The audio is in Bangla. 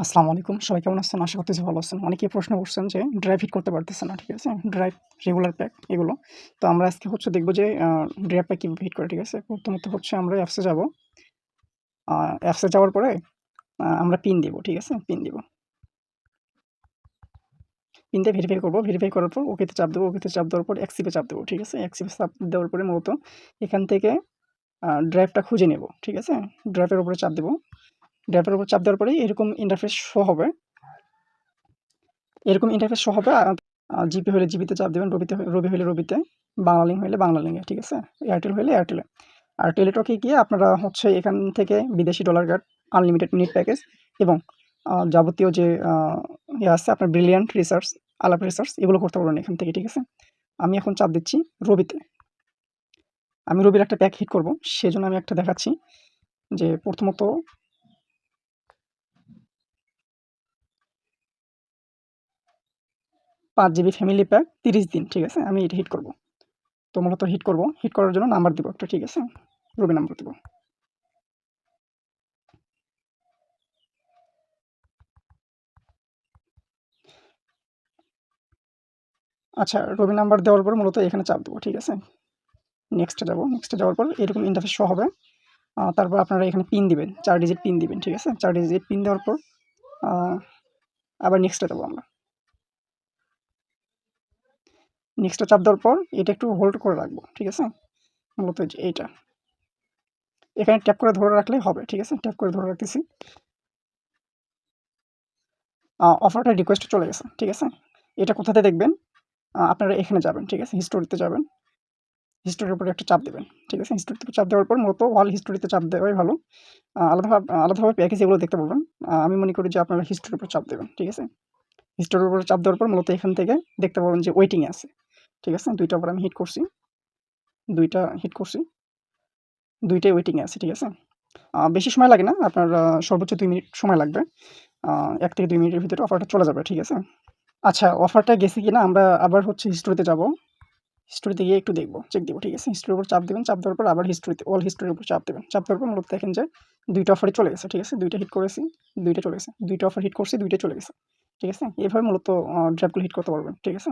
আসসালামু আলাইকুম। সবাই কেমন আছেন? আশা করতেছি ভালো আছেন। অনেকেই প্রশ্ন করছেন যে ড্রাইভ হিট করতে পারতেছে না, ঠিক আছে? ড্রাইভ, রেগুলার প্যাক এগুলো। তো আমরা আজকে দেখব যে ড্রাইভ প্যাক কিভাবে হিট করে, ঠিক আছে? প্রথমত আমরা অ্যাপসে যাব। অ্যাপসে যাওয়ার পরে আমরা পিন দিব, ঠিক আছে? পিন দিব। পিন দিয়ে ভেরিফাই করব। ভেরিফাই করার পর ওকেতে চাপ দেব। ওকেতে চাপ দেওয়ার পর অ্যাকসেপ্ট এ চাপ দেব, ঠিক আছে? অ্যাকসেপ্ট এ চাপ দেওয়ার পরে মূলত এখান থেকে ড্রাইভটা খুঁজে নেব, ঠিক আছে? ড্রাইভের উপরে চাপ দেব। ড্রাইভের উপর চাপ দেওয়ার পরেই এরকম ইন্টারফেস শো হবে। এরকম ইন্টারফেস শো হবে। জিপি হলে জিপিতে চাপ দিবেন, রবি হলে রবিতে, বাংলা লিঙ্ক হলে বাংলা লিঙ্কে, ঠিক আছে? এয়ারটেল হলে এয়ারটেলে। আর টেলিটকে গিয়ে আপনারা এখান থেকে বিদেশি dollar card, unlimited net package এবং যাবতীয় যে আছে আপনার ব্রিলিয়ান্ট রিসার্চ, আলাপ রিসার্চ এগুলো করতে পারবেন এখান থেকে, ঠিক আছে? আমি এখন চাপ দিচ্ছি রবিতে। আমি রবির একটা প্যাক হিট করব, সেজন্য আমি একটা দেখাচ্ছি যে প্রথমত 5 জিবি ফ্যামিলি প্যাক 30 দিন, ঠিক আছে? আমি এটা হিট করব। তো মূলত হিট করব। হিট করার জন্য নাম্বার দিব একটা, ঠিক আছে? রবি নাম্বার দিব। আচ্ছা, রবি নাম্বার দেওয়ার পর মূলত এখানে চাপ দেবো, ঠিক আছে? নেক্সটে যাব। নেক্সটে যাওয়ার পর এরকম ইন্টারফেস শো হবে। তারপর আপনারা এখানে পিন দিবেন, 4 ডিজিট পিন দিবেন, ঠিক আছে? 4 ডিজিট পিন দেওয়ার পর আ আবার নেক্সটে যাব আমরা। নেক্সটে চাপ দেওয়ার পর এটা একটু হোল্ড করে রাখবো, ঠিক আছে? মূলত এই যে এইটা। এখানে ট্যাপ করে ধরে রাখলেই হবে, ঠিক আছে? ট্যাপ করে ধরে রাখতেছি। অফারটা রিকোয়েস্টে চলে গেছে, ঠিক আছে? এটা কোথাতে দেখবেন? আপনারা এখানে যাবেন, ঠিক আছে? হিস্টোরিতে যাবেন। হিস্টোরির উপরে একটা চাপ দিবেন, ঠিক আছে? হিস্টোরিতে চাপ দেওয়ার পর মূলত অল হিস্টোরিতে চাপ দেওয়াই ভালো। আলাদাভাবে প্যাকেজ এগুলো দেখতে পারবেন। আমি মনে করি যে আপনারা হিস্টোরির উপর চাপ দেবেন, ঠিক আছে? হিস্টোরির উপরে চাপ দেওয়ার পর মূলত এখান থেকে দেখতে পাবেন যে ওয়েটিং এ আছে, ঠিক আছে? ২ টা আবার আমি হিট করছি। ২ টা হিট করছি। ২ টাই ওয়েটিং এ আছে, ঠিক আছে? বেশি সময় লাগে না। আপনার সর্বোচ্চ ২ মিনিট সময় লাগবে। ১ থেকে ২ মিনিটের ভিতরে অফারটা চলে যাবে, ঠিক আছে? আচ্ছা, অফারটা গেছে কিনা আমরা আবার হিস্টোরিতে যাব। হিস্টোরিতে গিয়ে একটু দেখব, চেক দিব, ঠিক আছে? হিস্টোরির উপর চাপ দিবেন। চাপ দেওয়ার পর আবার হিস্টোরিতে, অল হিস্টোরির উপর চাপ দিবেন। চাপ দেওয়ার পর মূলত দেখেন যে ২ টা অফারই চলে গেছে, ঠিক আছে? ২ টা হিট করেছি, ২ টা চলে গেছে। ২ টা অফার হিট করছি, ২ টা চলে গেছে। ঠিক আছে? এভাবে মূলত ড্রাফটগুলো হিট করতে পারবেন, ঠিক আছে?